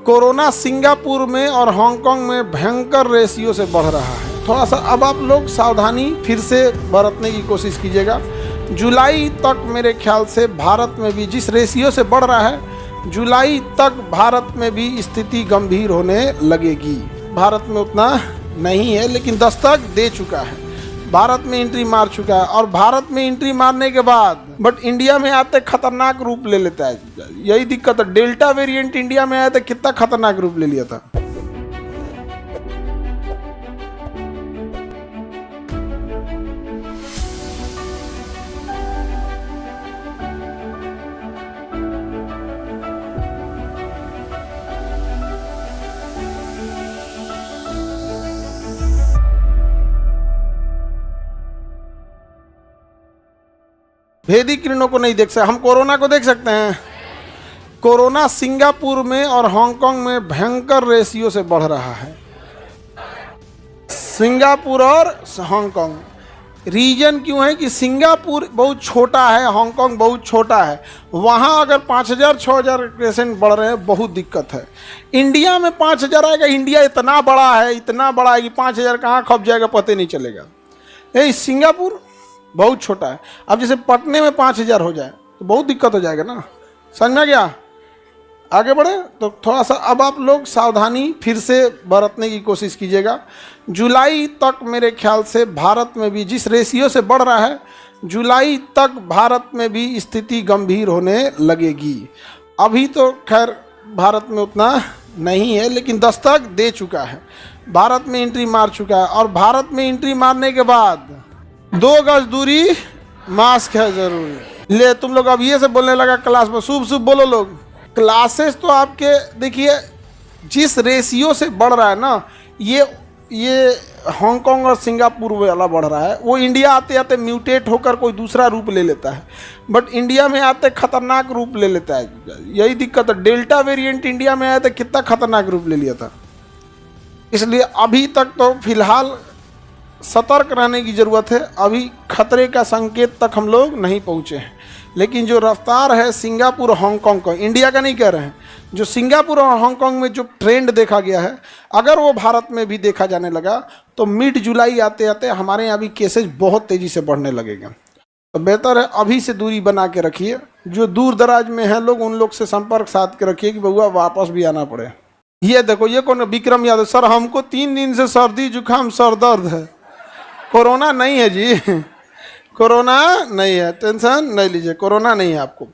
Corona Singapore में और Hong Kong में भयंकर रेशियो से बढ़ रहा है। थोड़ा सा अब आप लोग सावधानी फिर से बरतने की कोशिश कीजिएगा। जुलाई तक मेरे ख्याल से भारत में भी जिस रेशियो से बढ़ रहा है, जुलाई तक भारत में भी स्थिति गंभीर होने लगेगी। भारत में उतना नहीं है लेकिन दस्तक दे चुका है, भारत में एंट्री मार चुका है। और भारत में एंट्री मारने के बाद बट इंडिया में आते खतरनाक रूप ले लेता है। यही दिक्कत है, डेल्टा वेरिएंट इंडिया में आया था, कितना खतरनाक रूप ले लिया था। भेदी किरणों को नहीं देख सकते, हम कोरोना को देख सकते हैं। कोरोना सिंगापुर में और हांगकांग में भयंकर रेशियो से बढ़ रहा है। सिंगापुर और हांगकांग रीजन क्यों है कि सिंगापुर बहुत छोटा है, हांगकांग बहुत छोटा है। वहाँ अगर 5,000 6,000 पेशेंट बढ़ रहे हैं, बहुत दिक्कत है। इंडिया में 5,000 आएगा, इंडिया इतना बड़ा है, इतना बड़ा है कि 5,000 कहाँ खप जाएगा पता नहीं चलेगा। यही सिंगापुर बहुत छोटा है। अब जैसे पटने में 5,000 हो जाए तो बहुत दिक्कत हो जाएगा ना, समझ में गया। आगे बढ़े तो थोड़ा सा अब आप लोग सावधानी फिर से बरतने की कोशिश कीजिएगा। जुलाई तक मेरे ख्याल से भारत में भी जिस रेशियो से बढ़ रहा है, जुलाई तक भारत में भी स्थिति गंभीर होने लगेगी। अभी तो खैर भारत में उतना नहीं है लेकिन दस्तक दे चुका है, भारत में एंट्री मार चुका है। और भारत में एंट्री मारने के बाद 2 गज दूरी, मास्क है जरूरी। ले तुम लोग अब ये से बोलने लगा क्लास में, शुभ शुभ बोलो लोग। क्लासेस तो आपके देखिए जिस रेशियो से बढ़ रहा है ना, ये हांगकांग और सिंगापुर वाला बढ़ रहा है। वो इंडिया आते आते म्यूटेट होकर कोई दूसरा रूप ले लेता है, बट इंडिया में आते खतरनाक रूप ले लेता है। यही दिक्कत है, डेल्टा वेरिएंट इंडिया में आया था, कितना खतरनाक रूप ले लिया था। इसलिए अभी तक तो फिलहाल सतर्क रहने की ज़रूरत है। अभी खतरे का संकेत तक हम लोग नहीं पहुँचे हैं, लेकिन जो रफ्तार है सिंगापुर और हांगकांग का, इंडिया का नहीं कह रहे हैं, जो सिंगापुर और हांगकांग में जो ट्रेंड देखा गया है, अगर वो भारत में भी देखा जाने लगा तो मिड जुलाई आते आते हमारे यहाँ भी केसेज बहुत तेज़ी से बढ़ने लगेगा। तो बेहतर है अभी से दूरी बना के रखिए। जो दूर दराज में है लोग, उन लोग से संपर्क साध के रखिए कि बउआ वापस भी आना पड़े। ये देखो, ये कौन, विक्रम यादव सर, हमको 3 दिन से सर्दी जुकाम सर दर्द है। कोरोना नहीं है जी, कोरोना नहीं है, टेंशन नहीं लीजिए, कोरोना नहीं है आपको।